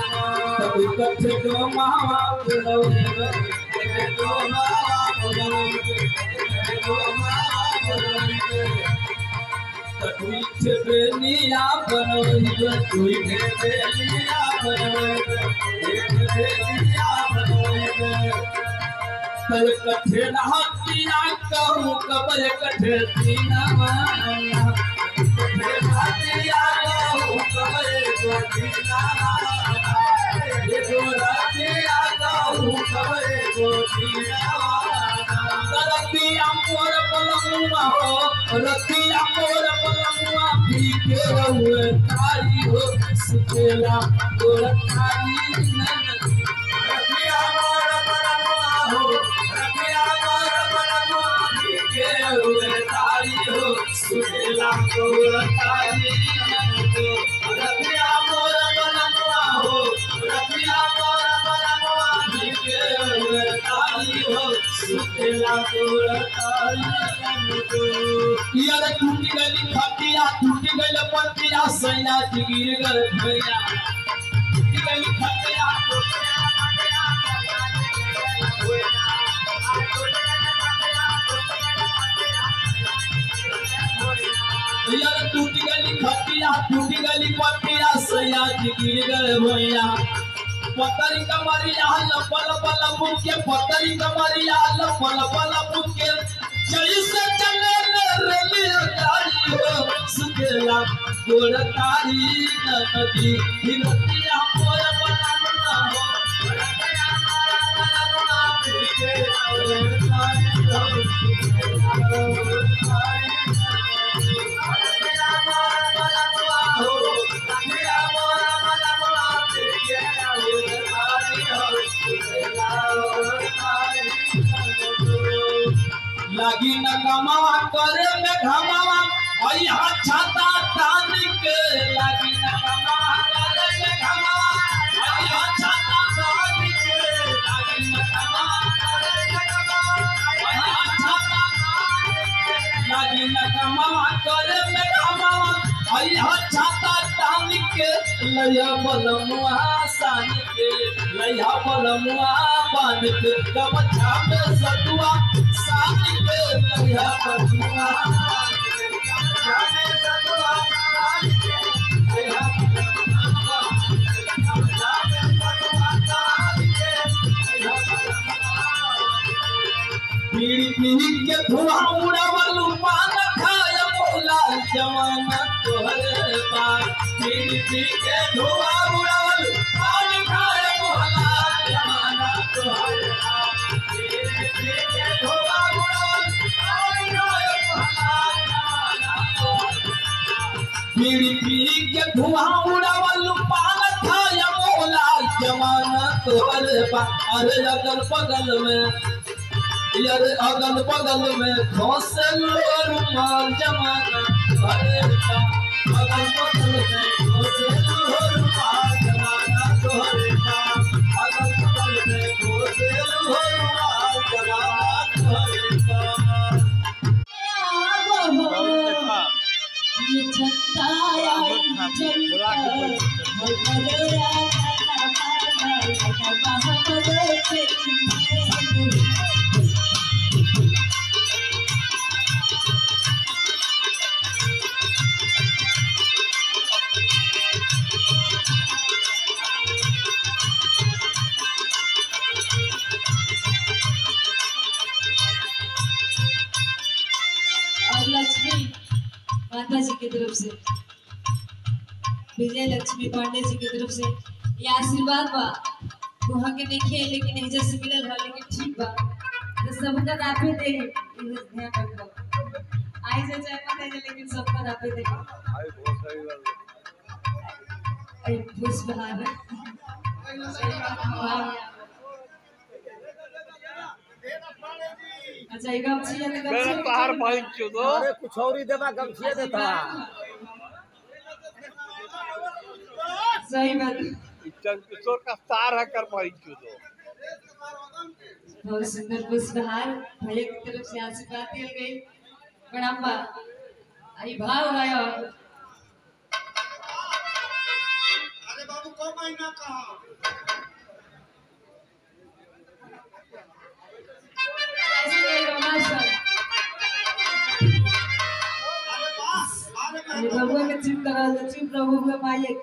कथे दो मावा बोलवे दो मावा बोलवे दो मावा बोलवे तुई थे बेनिया बनवे तुई थे बेनिया बनवे बेनिया बनवे तर कथे हतिया कहूँ कबर कथे तीना कथे हतिया कहूँ कबर तीना रतिया मोर पलंगुआ हो रतिया मोर पलंगुआ भीगे हुए तारी हो सुतेला तोर तारी रतिया मोर पलंगुआ हो रतिया मोर पलंगुआ भीगे हुए तारी हो सुतेला तोर तारी रतिया मोर पलंगुआ हो रतिया मोर पलंगुआ भीगे हुए तारी हो सुतेला तोर तारी यार टूट गई खटिया टूट गई पतिया सैया गिर गए भैया टूट गई खटिया यार टूट गई खटिया टूट गई पतिया सैया गिर गए भैया पतरी कमरिया लपल पल मुके पतरी कमरिया लपल पल मुके जैसे चले रेलिया गाड़ी हो सुतेला गोड़ तारी नदी हिरतिया मोर बनाना हो रतिया मोर बनाना के तारी हो रतिया मोर बनाना हो रतिया मोर बनाना के लगी न कमावा करे में घमावा भैया छाता तान के लगी न कमावा करे में घमावा भैया छाता तान के लगी न कमावा करे में घमावा भैया छाता लगी न कमावा करे में घमावा भैया छाता तान के लया बलमुआ सान के लया बलमुआ बांध के गमछा में सतुआ सान के लया बलमुआ गमछा में सतुआ सान के लया बलमुआ गमछा में सतुआ सान के लया बलमुआ पीड़ी पीड़ी के धुआं उड़ावलू पान खाय मोला जवाना तोहरे पार पीड़ी पीड़ी के धुआं उड़ावलू पान खाय मोला जवाना तोहरे पार पीड़ी पीड़ी के धुआं उड़ावलू पान खाय मोला जवाना तोहरे पीड़ी पीड़ी के धुआं उड़ावलू पान खाय मोला जवाना तोहरे पार अरे अगल बगल में यार अगल बगल में घोंसल रुमाल जमाना अरे अगल बगल में घोंसल रुमाल जमाना तोहरे पास अगल बगल में घोंसल रुमाल जमाना तोहरे पास ये छताया लक्ष्मी माता जी की तरफ से विजय लक्ष्मी पांडे जी की तरफ से ये आशीर्वाद बा वहाँ के नहीं है लेकिन एजा से मिलल है लेकिन ठीक बा तो सबका दापे दे ध्यान रखो आई से चाहे माता जी लेकिन सबका दापे दे आई बहुत सारी बात आई पुष्पहार अच्छा ये गमछी है तो मेरा पहाड़ भाई चुदो अरे कुछ और ही देवा गमछी देता सही बात किशोर का स्टार है कर भाई चुदो बहुत सुंदर पुष्पहार भैया की तरफ से आशीर्वाद दी गई प्रणाम बा आई भाव आयो अरे बाबू को महीना कहा ऐसे कहेगा मास्टर अरे ये बबुआ के चुप करा दो चुप रहो बबुआ माई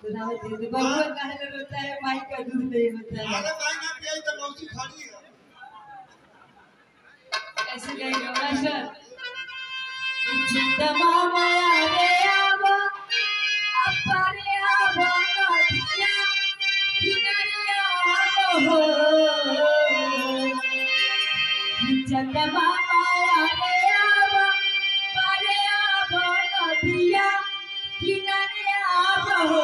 तो ना दे दे बबुआ काहे में रोता है माई का दूध नहीं होता है अरे महीना पिए तो मौसी खड़ी है ऐसे कहेगा मास्टर चिंता मामा रे आवा अपारे आवा नदिया किनारिया हो चिंता मामा रे आवा पारे आवा नदिया किनारिया हो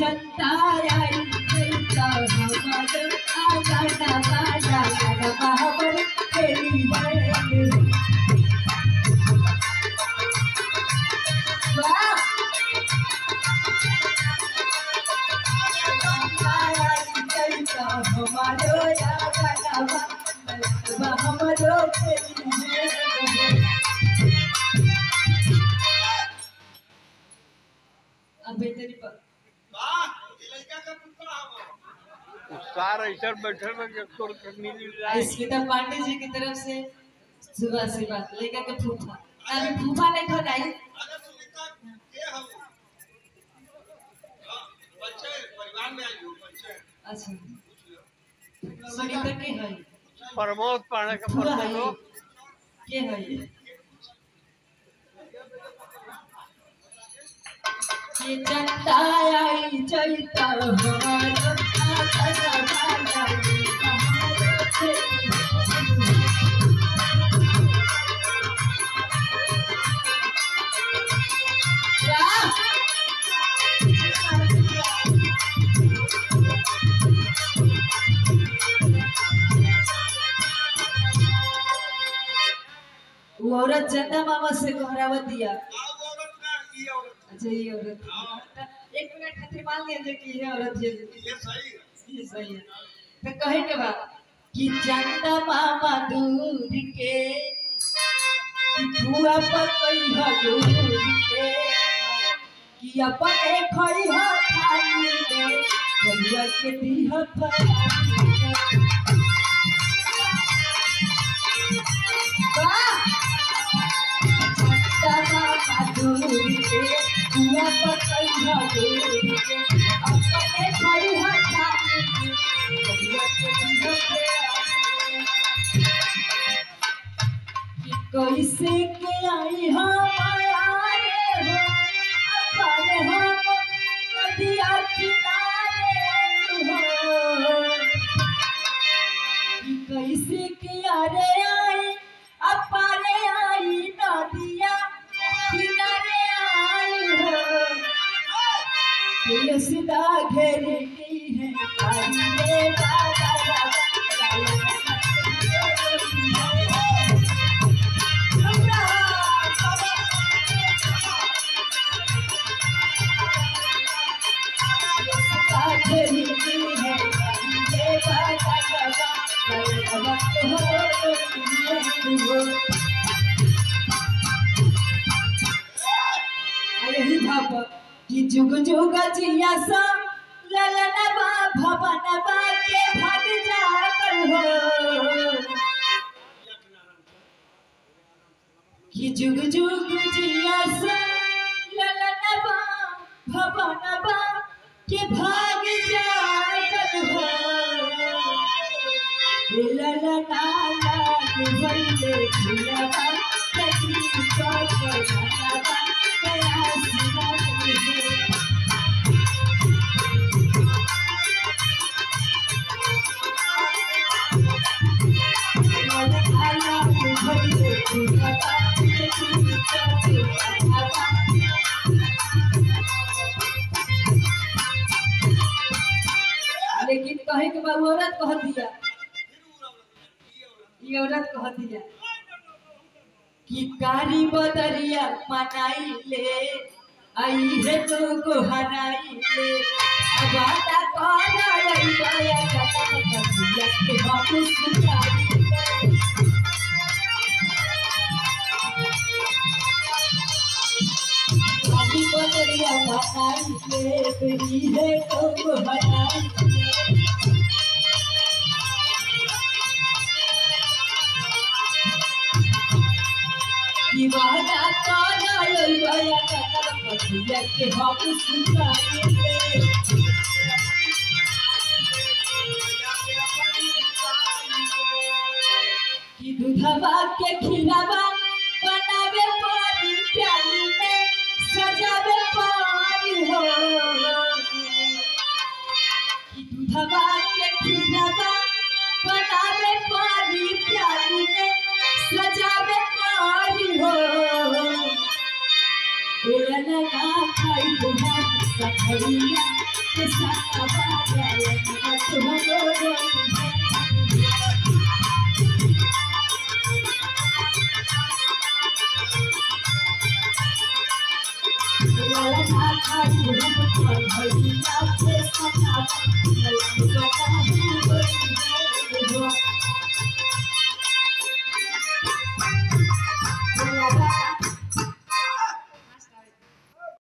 चिंता आई चिंता हमारे आजा ना बाजा ना बाबर तेरी बहन वाह ये लड़का का पुतला है सार ऐसा बैठे में के तोड़ के मिली जाए स्मिता पांडे जी की तरफ से सुबह से बात लेकर के फूफा अभी फूफा नहीं खड़ाई अरे सुनीता के हम बच्चे परिवार में आई हो बच्चे अच्छा सुनीता के है प्रमोद पाने का फूफा है प्रमोद के है ये जनता आई चैता हमारा आजा भागा वो औरत चंदा मामा से घोरावा दिया औरत ना ये औरत अच्छा ये औरत एक मिनट खातिर मान लीजिए कि ये औरत ये सही है ये सही है तो कहे के बाद कि चंदा मामा दूर के कि बुआ पकई ह दूर के कि अपने खई ह खाली में बुआ के दीह पर कैसे के आई हमारे हो अपने हम नदिया किनारे हो कैसे के अरे आई अपारे आई नदिया किनारे आई हो तुलसीदा घेरनी है अरे दादा यही भाव कि जुग जुग जिया सब ललनबा भवनबा के भाग जाकर हो कि जुग जुग जिया सब ललनबा भवनबा के भाग जाकर हो ललना लाग भइले झुलबा तकली कर भवनबा गया सिना लेकिन कहे के बाद औरत कह दिया ये औरत कह दिया कि कारी बदरिया मनाई ले आई है तो को हराई ले अब आता कौन आई गया कथा के बाबू सुनाई बनाई के तेरी है तुम बनाई दीवाना काना ये बया काना पतिया के हम सुनाएंगे कि दूधवा के खिलावा बनावे पानी प्याली में सजावे पानी हो कि दूधवा के खिलावा बनावे पानी प्याली में सजावे पानी हो तेरा लगा खाई दुहा कठरिया के साथ बाजा लगा तुम्हारे La la la la,